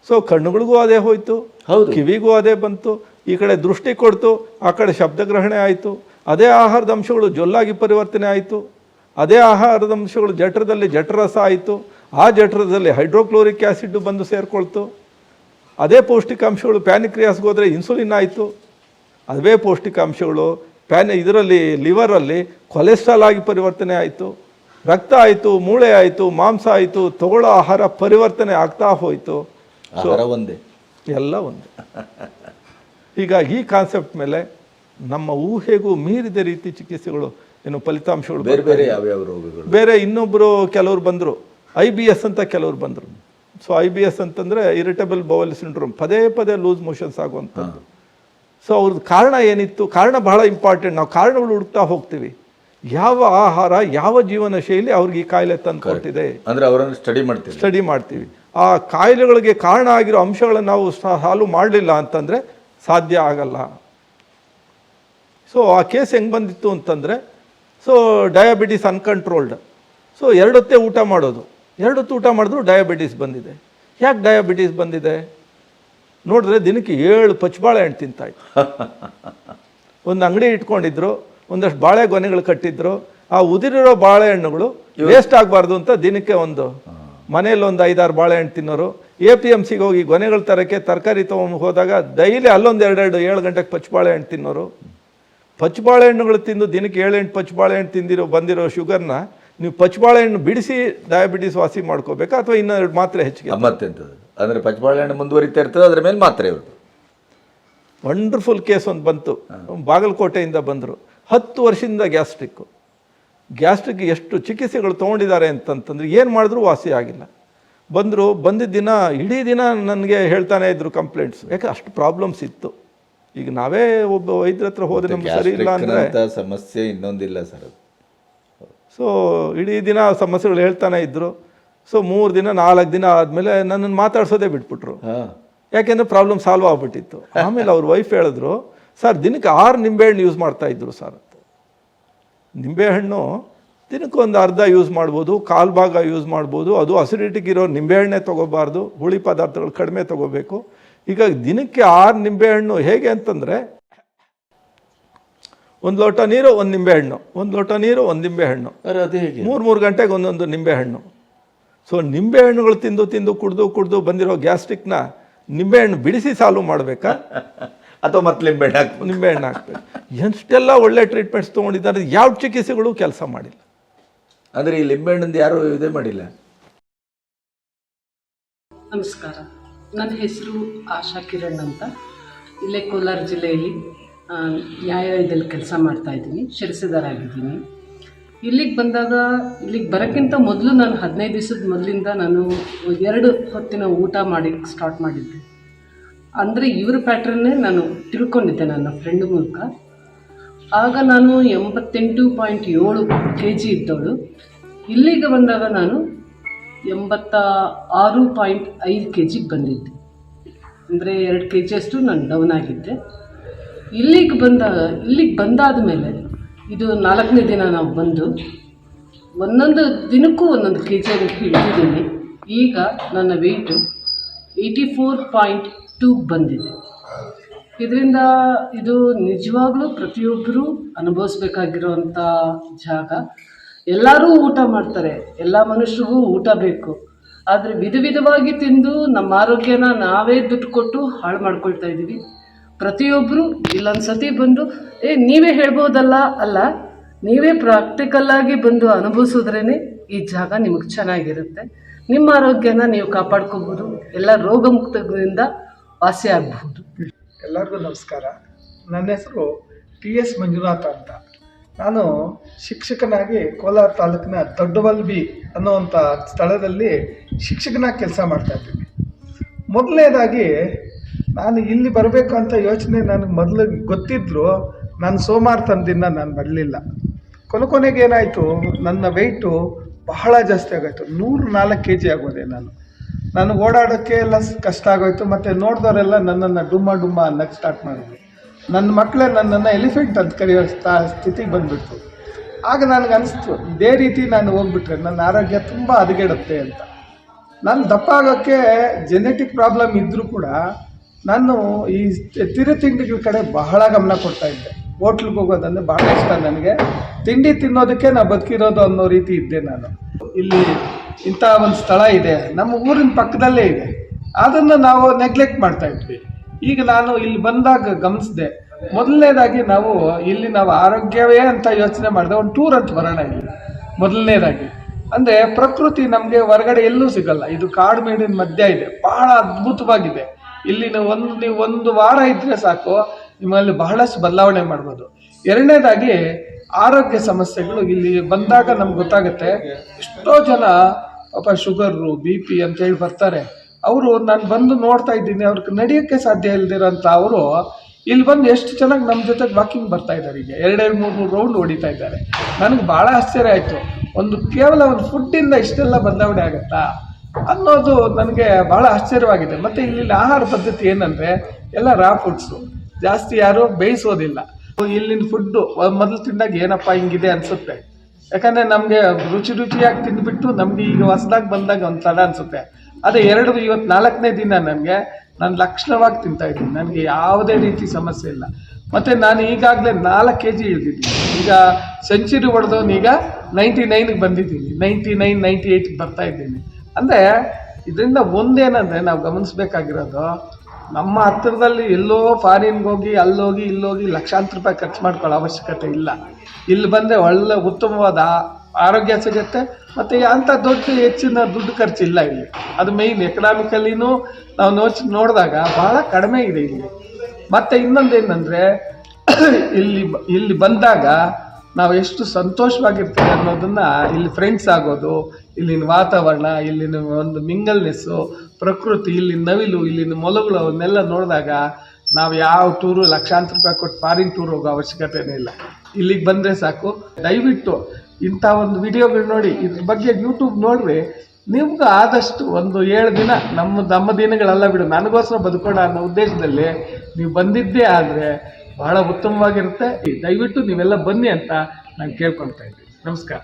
ಸೊ ಕಣ್ಣುಗಳಿಗೂ ಅದೇ ಹೋಯಿತು, ಹೌದು, ಕಿವಿಗೂ ಅದೇ ಬಂತು, ಈ ಕಡೆ ದೃಷ್ಟಿ ಕೊಡ್ತು, ಆ ಕಡೆ ಶಬ್ದಗ್ರಹಣೆ ಆಯಿತು. ಅದೇ ಆಹಾರದ ಅಂಶಗಳು ಜೊಲ್ಲಾಗಿ ಪರಿವರ್ತನೆ ಆಯಿತು. ಅದೇ ಆಹಾರದ ಅಂಶಗಳು ಜಠರದಲ್ಲಿ ಜಠರಸ ಆಯಿತು. ಆ ಜಠರದಲ್ಲಿ ಹೈಡ್ರೋಕ್ಲೋರಿಕ್ ಆ್ಯಸಿಡ್ ಬಂದು ಸೇರಿಕೊಳ್ತು. ಅದೇ ಪೌಷ್ಟಿಕಾಂಶಗಳು ಪ್ಯಾನಿಕ್ರಿಯಾಸ್ಗೆ ಹೋದರೆ ಇನ್ಸುಲಿನ್ ಆಯಿತು. ಅದೇ ಪೌಷ್ಟಿಕಾಂಶಗಳು ಇದರಲ್ಲಿ ಲಿವರಲ್ಲಿ ಕೊಲೆಸ್ಟ್ರಾಲ್ ಆಗಿ ಪರಿವರ್ತನೆ ಆಯಿತು. ರಕ್ತ ಆಯಿತು, ಮೂಳೆ ಆಯಿತು, ಮಾಂಸ ಆಯಿತು. ತಗೊಳ್ಳೋ ಆಹಾರ ಪರಿವರ್ತನೆ ಆಗ್ತಾ ಹೋಯಿತು. ಆಹಾರ ಒಂದೇ, ಎಲ್ಲ ಒಂದೇ. ಈಗ ಈ ಕಾನ್ಸೆಪ್ಟ್ ಮೇಲೆ ನಮ್ಮ ಊಹೆಗೂ ಮೀರಿದ ರೀತಿ ಚಿಕಿತ್ಸೆಗಳು ಫಲಿತಾಂಶಗಳು ಬೇರೆ ಬೇರೆ ಯಾವ್ಯಾವ ರೋಗಗಳು. ಬೇರೆ ಕೆಲವರು ಬಂದರು, IBS ಅಂತ ಕೆಲವರು ಬಂದರು. ಸೊ IBS ಅಂತಂದರೆ ಇರಿಟೇಬಲ್ ಬೌಲ್ ಸಿಂಡ್ರೋಮ್, ಪದೇ ಪದೇ ಲೂಸ್ ಮೋಷನ್ಸ್ ಆಗುವಂಥದ್ದು. ಸೊ ಅವ್ರದ್ದು ಕಾರಣ ಏನಿತ್ತು? ಕಾರಣ ಬಹಳ ಇಂಪಾರ್ಟೆಂಟ್. ನಾವು ಕಾರಣಗಳು ಹುಡುಕ್ತಾ ಹೋಗ್ತೀವಿ. ಯಾವ ಆಹಾರ, ಯಾವ ಜೀವನ ಶೈಲಿ ಅವ್ರಿಗೆ ಈ ಕಾಯಿಲೆ ತಂದು ಕೊಟ್ಟಿದೆ ಅಂದರೆ ಅವರನ್ನು ಸ್ಟಡಿ ಮಾಡ್ತೀವಿ. ಆ ಕಾಯಿಲೆಗಳಿಗೆ ಕಾರಣ ಆಗಿರೋ ಅಂಶಗಳನ್ನು ನಾವು ಸಾಲ್ವ್ ಮಾಡಲಿಲ್ಲ ಅಂತಂದರೆ ಸಾಧ್ಯ ಆಗಲ್ಲ. ಸೊ ಆ ಕೇಸ್ ಹೆಂಗೆ ಬಂದಿತ್ತು ಅಂತಂದರೆ, ಸೊ ಡಯಾಬಿಟಿಸ್ ಅನ್ಕಂಟ್ರೋಲ್ಡ್. ಸೊ 2 ಹೊತ್ತೇ ಊಟ ಮಾಡೋದು, 2 ಹೊತ್ತು ಊಟ ಮಾಡಿದ್ರು ಡಯಾಬಿಟಿಸ್ ಬಂದಿದೆ. ಯಾಕೆ ಡಯಾಬಿಟಿಸ್ ಬಂದಿದೆ ನೋಡಿದ್ರೆ ದಿನಕ್ಕೆ 7 ಪಚ್ಚಬಾಳೆಹಣ್ಣು ತಿಂತಾಯಿತ್ತು. ಒಂದು ಅಂಗಡಿ ಇಟ್ಕೊಂಡಿದ್ರು, ಒಂದಷ್ಟು ಬಾಳೆಗೊನೆಗಳು ಕಟ್ಟಿದ್ರು. ಆ ಉದಿರಿರೋ ಬಾಳೆಹಣ್ಣುಗಳು ವೇಸ್ಟ್ ಆಗಬಾರ್ದು ಅಂತ ದಿನಕ್ಕೆ ಮನೇಲಿ 5-6 ಬಾಳೆಹಣ್ಣು ತಿನ್ನೋರು. APMCಗೆ ಹೋಗಿ ಗೊನೆಗಳು ತರೋಕ್ಕೆ ತರಕಾರಿ ತೊಗೊಂಡು ಹೋದಾಗ ಡೈಲಿ ಅಲ್ಲೊಂದು 2-7 ಗಂಟೆಗೆ ಪಚ್ಚಬಾಳೆಹಣ್ಣು ತಿನ್ನೋರು. ಪಚ್ಚಬಾಳೆಹಣ್ಣುಗಳು ತಿಂದು ದಿನಕ್ಕೆ 7-8 ಪಚ್ಚಬಾಳೆಹಣ್ಣು ಬಂದಿರೋ ಶುಗರ್ನ ನೀವು ಪಚ್ಚಬಾಳೆಹಣ್ಣು ಬಿಡಿಸಿ ಡಯಾಬಿಟಿಸ್ ವಾಸಿ ಮಾಡ್ಕೋಬೇಕಾ, ಅಥವಾ ಇನ್ನೂ 2 ಮಾತ್ರೆ ಹೆಚ್ಚಿಗೆ? ಮತ್ತೆಂಥದ್ದು ಅಂದರೆ ಪಚ್ಚಬಾಳೆಹಣ್ಣು ಮುಂದುವರಿತಾ ಇರ್ತದೆ, ಅದರ ಮೇಲೆ ಮಾತ್ರೆ ಇರೋದು. ವಂಡರ್ಫುಲ್ ಕೇಸ್ ಒಂದು ಬಂತು, ಬಾಗಲಕೋಟೆಯಿಂದ ಬಂದರು. 10 ವರ್ಷದಿಂದ ಗ್ಯಾಸ್ಟ್ರಿಕ್ ಎಷ್ಟು ಚಿಕಿತ್ಸೆಗಳು ತೊಗೊಂಡಿದ್ದಾರೆ ಅಂತಂತಂದ್ರೆ ಏನು ಮಾಡಿದ್ರು ವಾಸಿ ಆಗಿಲ್ಲ. ಬಂದಿದ್ದ ದಿನ ಇಡೀ ದಿನ ನನಗೆ ಹೇಳ್ತಾನೆ ಇದ್ರು ಕಂಪ್ಲೇಂಟ್ಸ್. ಯಾಕೆ ಅಷ್ಟು ಪ್ರಾಬ್ಲಮ್ಸ್ ಇತ್ತು. ಈಗ ನಾವೇ ಒಬ್ಬ ವೈದ್ಯರ ಹತ್ರ ಹೋದ್ರೆ ನಮ್ಗೆ ಸರಿ ಇಲ್ಲ ಅಂದರೆ ಸಮಸ್ಯೆ ಇನ್ನೊಂದಿಲ್ಲ ಸರ್. ಸೊ ಇಡೀ ದಿನ ಸಮಸ್ಯೆಗಳು ಹೇಳ್ತಾನೆ ಇದ್ರು. ಸೊ 3 ದಿನ 4 ದಿನ ಆದಮೇಲೆ ನನ್ನನ್ನು ಮಾತಾಡ್ಸೋದೇ ಬಿಟ್ಬಿಟ್ರು. ಯಾಕೆಂದರೆ ಪ್ರಾಬ್ಲಮ್ ಸಾಲ್ವ್ ಆಗ್ಬಿಟ್ಟಿತ್ತು. ಆಮೇಲೆ ಅವ್ರ ವೈಫ್ ಹೇಳಿದ್ರು, ಸರ್ ದಿನಕ್ಕೆ 6 ನಿಂಬೆಹಣ್ಣು ಯೂಸ್ ಮಾಡ್ತಾಯಿದ್ರು ಸರ್ ಅಂತ. ನಿಂಬೆಹಣ್ಣು ದಿನಕ್ಕೆ ಒಂದು ಅರ್ಧ ಯೂಸ್ ಮಾಡ್ಬೋದು, 1/4 ಭಾಗ ಯೂಸ್ ಮಾಡ್ಬೋದು. ಅದು ಅಸಿಡಿಟಿಕ್ ಇರೋ ನಿಂಬೆಹಣ್ಣೆ ತೊಗೋಬಾರ್ದು, ಹುಳಿ ಪದಾರ್ಥಗಳು ಕಡಿಮೆ ತೊಗೋಬೇಕು. ಈಗ ದಿನಕ್ಕೆ 6 ನಿಂಬೆಹಣ್ಣು ಹೇಗೆ ಅಂತಂದರೆ, 1 ಲೋಟ ನೀರು 1 ನಿಂಬೆಹಣ್ಣು, 1 ಲೋಟ ನೀರು 1 ನಿಂಬೆಹಣ್ಣು, 3 ಗಂಟೆಗೆ ಒಂದೊಂದು ನಿಂಬೆಹಣ್ಣು. ಸೊ ನಿಂಬೆಹಣ್ಣುಗಳು ತಿಂದು ಕುಡಿದು ಬಂದಿರೋ ಗ್ಯಾಸ್ಟ್ರಿಕ್ನ ನಿಂಬೆಹಣ್ಣು ಬಿಡಿಸಿ ಸಾಲ್ವ್ ಮಾಡಬೇಕಾ, ಅಥವಾ ಮತ್ತೆ ನಿಂಬೆಹಣ್ಣು ಹಾಕ್ಬೇಕು? ಎಷ್ಟೆಲ್ಲ ಒಳ್ಳೆ ಟ್ರೀಟ್ಮೆಂಟ್ಸ್ ತೊಗೊಂಡಿದ್ದಾರೆ, ಯಾವ ಚಿಕಿತ್ಸೆಗಳು ಕೆಲಸ ಮಾಡಿಲ್ಲ. ಅಂದರೆ ಈ ಲಿಂಬೆಹಣ್ಣಿಂದ ಯಾರು ಇದೇ ಮಾಡಿಲ್ಲ. ನಮಸ್ಕಾರ, ನನ್ನ ಹೆಸರು ಆಶಾ ಕಿರಣ್ ಅಂತ. ಇಲ್ಲೇ ಕೋಲಾರ ಜಿಲ್ಲೆಯಲ್ಲಿ ನ್ಯಾಯಾಲಯದಲ್ಲಿ ಕೆಲಸ ಮಾಡ್ತಾಯಿದ್ದೀನಿ, ಶಿರಸ್ತೆದಾರಾಗಿದ್ದೀನಿ. ಇಲ್ಲಿಗೆ ಬರೋಕ್ಕಿಂತ ಮೊದಲು ನಾನು 15 ದಿವಸದ ಮೊದಲಿಂದ ನಾನು 2 ಹೊತ್ತಿನ ಊಟ ಮಾಡಿ ಸ್ಟಾರ್ಟ್ ಮಾಡಿದ್ದೆ. ಅಂದರೆ ಇವ್ರ ಪ್ಯಾಟ್ರನ್ನೇ ನಾನು ತಿಳ್ಕೊಂಡಿದ್ದೆ ನನ್ನ ಫ್ರೆಂಡ್ ಮೂಲಕ. ಆಗ ನಾನು 88.7 kg ಇದ್ದವಳು. ಇಲ್ಲಿಗೆ ಬಂದಾಗ ನಾನು 86.5 kg ಬಂದಿದ್ದೆ. ಅಂದರೆ 2 kg ಅಷ್ಟು ನಾನು ಡೌನ್ ಆಗಿದ್ದೆ. ಇಲ್ಲಿಗೆ ಬಂದಾದ ಮೇಲೆ ಇದು 4ನೇ ದಿನ ನಾವು ಬಂದು ಒಂದೊಂದು ದಿನಕ್ಕೂ 1 kg ಇಳಿದಿದ್ದೀನಿ. ಈಗ ನನ್ನ ವೆಯ್ಟು 84.2 ಬಂದಿದೆ. ಇದರಿಂದ ಇದು ನಿಜವಾಗ್ಲೂ ಪ್ರತಿಯೊಬ್ಬರೂ ಅನುಭವಿಸ್ಬೇಕಾಗಿರೋವಂಥ ಜಾಗ. ಎಲ್ಲರೂ ಊಟ ಮಾಡ್ತಾರೆ, ಎಲ್ಲ ಮನುಷ್ಯರಿಗೂ ಊಟ ಬೇಕು. ಆದರೆ ವಿಧವಾಗಿ ತಿಂದು ನಮ್ಮ ಆರೋಗ್ಯನ ನಾವೇ ದುಡ್ಡು ಕೊಟ್ಟು ಹಾಳು ಮಾಡ್ಕೊಳ್ತಾ ಇದ್ದೀವಿ. ಪ್ರತಿಯೊಬ್ಬರು ಇಲ್ಲೊಂದು ಸತಿ ಬಂದು ನೀವೇ ಹೇಳ್ಬೋದಲ್ಲ, ಅಲ್ಲ ನೀವೇ ಪ್ರಾಕ್ಟಿಕಲ್ಲಾಗಿ ಬಂದು ಅನುಭವಿಸಿದ್ರೇ ಈ ಜಾಗ ನಿಮಗೆ ಚೆನ್ನಾಗಿರುತ್ತೆ. ನಿಮ್ಮ ಆರೋಗ್ಯನ ನೀವು ಕಾಪಾಡ್ಕೋಬೋದು, ಎಲ್ಲ ರೋಗಮುಕ್ತದಿಂದ ವಾಸಿ ಆಗಬಹುದು. ಎಲ್ಲರಿಗೂ ನಮಸ್ಕಾರ. ನನ್ನ ಹೆಸರು TS ಮಂಜುನಾಥ ಅಂತ. ನಾನು ಶಿಕ್ಷಕನಾಗಿ ಕೋಲಾರ ತಾಲೂಕಿನ ದೊಡ್ಡವಲ್ಬಿ ಅನ್ನುವಂಥ ಸ್ಥಳದಲ್ಲಿ ಶಿಕ್ಷಕನಾಗಿ ಕೆಲಸ ಮಾಡ್ತಾಯಿದ್ದೀನಿ. ಮೊದಲನೇದಾಗಿ ನಾನು ಇಲ್ಲಿ ಬರಬೇಕು ಅಂತ ಯೋಚನೆ ನನಗೆ ಮೊದಲು ಗೊತ್ತಿದ್ದರೂ ನಾನು ಸೋಮವಾರ ತಂದಿನ ನಾನು ಬರಲಿಲ್ಲ. ಕೊನೆಗೆ ಏನಾಯಿತು, ನನ್ನ ವೆಯ್ಟು ಬಹಳ ಜಾಸ್ತಿ ಆಗೋಯ್ತು. 104 kg ಆಗೋದೆ ನಾನು ಓಡಾಡೋಕ್ಕೆ ಎಲ್ಲ ಕಷ್ಟ ಆಗೋಯ್ತು. ಮತ್ತು ನೋಡಿದವರೆಲ್ಲ ನನ್ನನ್ನು ಡುಮ್ಮ ಅನ್ನಕ್ಕೆ ಸ್ಟಾರ್ಟ್ ಮಾಡಿದ್ರು. ನನ್ನ ಮಕ್ಕಳೇ ನನ್ನನ್ನು ಎಲಿಫೆಂಟ್ ಅಂತ ಕರೆಯೋ ಸ್ಥಿತಿಗೆ ಬಂದುಬಿಟ್ರು. ಆಗ ನನಗೆ ಅನಿಸ್ತು, ಇದೇ ರೀತಿ ನಾನು ಹೋಗ್ಬಿಟ್ರೆ ನನ್ನ ಆರೋಗ್ಯ ತುಂಬ ಹದಗೆಡುತ್ತೆ ಅಂತ. ನಾನು ದಪ್ಪ ಆಗೋಕ್ಕೆ ಜೆನೆಟಿಕ್ ಪ್ರಾಬ್ಲಮ್ ಇದ್ದರೂ ಕೂಡ ನಾನು ಈ ತಿಂಡಿಗಳ ಕಡೆ ಬಹಳ ಗಮನ ಕೊಡ್ತಾ ಇದ್ದೆ. ಹೋಟ್ಲಿಗೆ ಹೋಗೋದಂದರೆ ಭಾಳ ಇಷ್ಟ ನನಗೆ. ತಿಂಡಿ ತಿನ್ನೋದಕ್ಕೆ ನಾವು ಬದುಕಿರೋದು ಅನ್ನೋ ರೀತಿ ಇದ್ದೆ ನಾನು. ಇಲ್ಲಿ ಇಂಥ ಒಂದು ಸ್ಥಳ ಇದೆ, ನಮ್ಮ ಊರಿನ ಪಕ್ಕದಲ್ಲೇ ಇದೆ. ಅದನ್ನು ನಾವು ನೆಗ್ಲೆಕ್ಟ್ ಮಾಡ್ತಾ ಇದ್ವಿ. ಈಗ ನಾನು ಇಲ್ಲಿ ಬಂದಾಗ ಗಮನಿಸಿದೆ, ಮೊದಲನೇದಾಗಿ ನಾವು ಆರೋಗ್ಯವೇ ಅಂತ ಯೋಚನೆ ಮಾಡಿದೆ, ಒಂದು ಟೂರ್ ಅಂತ ಬರೋಣ ಇಲ್ಲಿ. ಮೊದಲನೇದಾಗಿ ಅಂದರೆ ಪ್ರಕೃತಿ ನಮಗೆ ಹೊರಗಡೆ ಎಲ್ಲೂ ಸಿಗಲ್ಲ. ಇದು ಕಾಡು ಮೇಡಿನ ಮಧ್ಯ ಇದೆ, ಬಹಳ ಅದ್ಭುತವಾಗಿದೆ. ಇಲ್ಲಿ ನೀವು ಒಂದು ವಾರ ಇದ್ದರೆ ಸಾಕು, ನಿಮ್ಮಲ್ಲಿ ಬಹಳಷ್ಟು ಬದಲಾವಣೆ ಮಾಡ್ಬೋದು. ಎರಡನೇದಾಗಿ ಆರೋಗ್ಯ ಸಮಸ್ಯೆಗಳು ಇಲ್ಲಿ ಬಂದಾಗ ನಮ್ಗೆ ಗೊತ್ತಾಗುತ್ತೆ. ಎಷ್ಟೋ ಜನ ಪಾಪ ಶುಗರು BP ಅಂತೇಳಿ ಬರ್ತಾರೆ. ಅವರು ನಾನು ಬಂದು ನೋಡ್ತಾ ಇದ್ದೀನಿ, ಅವ್ರಿಗೆ ನಡೆಯೋಕ್ಕೆ ಸಾಧ್ಯ ಇಲ್ದಿರೋಂಥ ಅವರು ಇಲ್ಲಿ ಬಂದು ಎಷ್ಟು ಚೆನ್ನಾಗಿ ನಮ್ಮ ಜೊತೆಗೆ ವಾಕಿಂಗ್ ಬರ್ತಾ ಇದ್ದಾರೆ. ಈಗ 2-3 ರೌಂಡ್ ಹೊಡಿತಾ ಇದ್ದಾರೆ. ನನಗೆ ಭಾಳ ಆಶ್ಚರ್ಯ ಆಯಿತು. ಕೇವಲ ಒಂದು ಫುಡ್ಡಿಂದ ಇಷ್ಟೆಲ್ಲ ಬದಲಾವಣೆ ಆಗುತ್ತಾ ಅನ್ನೋದು ನನಗೆ ಭಾಳ ಆಶ್ಚರ್ಯವಾಗಿದೆ. ಮತ್ತು ಇಲ್ಲಿನ ಆಹಾರ ಪದ್ಧತಿ ಏನಂದರೆ ಎಲ್ಲ ರಾ ಫುಡ್ಸು, ಜಾಸ್ತಿ ಯಾರು ಬೇಯಿಸೋದಿಲ್ಲ. ಇಲ್ಲಿನ ಫುಡ್ಡು ಮೊದಲು ತಿಂದಾಗ ಏನಪ್ಪ ಹಿಂಗಿದೆ ಅನಿಸುತ್ತೆ. ಯಾಕಂದರೆ ನಮಗೆ ರುಚಿಯಾಗಿ ತಿಂದುಬಿಟ್ಟು ನಮಗೆ ಈಗ ಹೊಸದಾಗಿ ಬಂದಾಗ ಒಂದು ತಡ ಅನಿಸುತ್ತೆ. ಅದೇ ಇವತ್ತು 4ನೇ ದಿನ ನಾನು ಲಕ್ಷಣವಾಗಿ ತಿಂತಾಯಿದ್ದೀನಿ. ನನಗೆ ಯಾವುದೇ ರೀತಿ ಸಮಸ್ಯೆ ಇಲ್ಲ. ಮತ್ತು ನಾನು ಈಗಾಗಲೇ 4 kg ಇಳಿದಿದ್ದೀನಿ. ಈಗ ಸೆಂಚುರಿ ಹೊಡೆದವನು ಈಗ 99ಗೆ ಬಂದಿದ್ದೀನಿ, 99, 98ಗೆ ಬರ್ತಾ ಇದ್ದೀನಿ. ಅಂದರೆ ಇದರಿಂದ ಒಂದೇನಂದರೆ ನಾವು ಗಮನಿಸಬೇಕಾಗಿರೋದು, ನಮ್ಮ ಹತ್ತಿರದಲ್ಲಿ ಎಲ್ಲೋ ಫಾರಿನ್ಗೆ ಹೋಗಿ ಅಲ್ಲೋಗಿ ಇಲ್ಲೋಗಿ ಲಕ್ಷಾಂತರ ರೂಪಾಯಿ ಖರ್ಚು ಮಾಡ್ಕೊಳ್ಳೋ ಅವಶ್ಯಕತೆ ಇಲ್ಲ. ಇಲ್ಲಿ ಬಂದರೆ ಒಳ್ಳೆ ಉತ್ತಮವಾದ ಆರೋಗ್ಯ ಸಿಗುತ್ತೆ. ಮತ್ತು ಅಂಥ ಹೆಚ್ಚಿನ ದುಡ್ಡು ಖರ್ಚಿಲ್ಲ ಇಲ್ಲಿ. ಅದು ಮೇಯ್ನ್. ಎಕನಾಮಿಕಲಿನೂ ನಾವು ನೋಡಿದಾಗ ಭಾಳ ಕಡಿಮೆ ಇದೆ ಇಲ್ಲಿ. ಮತ್ತು ಇನ್ನೊಂದೇನೆಂದರೆ ಇಲ್ಲಿ ಬಂದಾಗ ನಾವು ಎಷ್ಟು ಸಂತೋಷವಾಗಿರ್ತೀವಿ ಅನ್ನೋದನ್ನು ಇಲ್ಲಿ ಫ್ರೆಂಡ್ಸ್ ಆಗೋದು, ಇಲ್ಲಿನ ವಾತಾವರಣ, ಇಲ್ಲಿನ ಒಂದು ಮಿಂಗಲ್ನೆಸ್ಸು, ಪ್ರಕೃತಿ, ಇಲ್ಲಿನ ನವಿಲು, ಇಲ್ಲಿನ ಮೊಲಗಳು ಅವನ್ನೆಲ್ಲ ನೋಡಿದಾಗ ನಾವು ಯಾವ ಟೂರು ಲಕ್ಷಾಂತರ ರೂಪಾಯಿ ಕೊಟ್ಟು ಫಾರಿನ್ ಟೂರ್ ಹೋಗೋ ಅವಶ್ಯಕತೆನೇ ಇಲ್ಲ. ಇಲ್ಲಿಗೆ ಬಂದರೆ ಸಾಕು. ದಯವಿಟ್ಟು ಇಂಥ ಒಂದು ವಿಡಿಯೋಗಳು ನೋಡಿ, ಇದ್ರ ಬಗ್ಗೆ ಯೂಟ್ಯೂಬ್ ನೋಡ್ರಿ. ನಿಮ್ಗೆ ಆದಷ್ಟು ಒಂದು 7 ದಿನ ನಮ್ಮ ದಿನಗಳೆಲ್ಲ ಬಿಡು, ನನಗೋಸ್ಕರ ಬದುಕೋಣ ಅನ್ನೋ ಉದ್ದೇಶದಲ್ಲಿ ನೀವು ಬಂದಿದ್ದೇ ಆದರೆ ಬಹಳ ಉತ್ತಮವಾಗಿರುತ್ತೆ. ದಯವಿಟ್ಟು ನೀವೆಲ್ಲ ಬನ್ನಿ ಅಂತ ನಾನು ಕೇಳ್ಕೊಳ್ತಾ ಇದ್ದೀನಿ. ನಮಸ್ಕಾರ.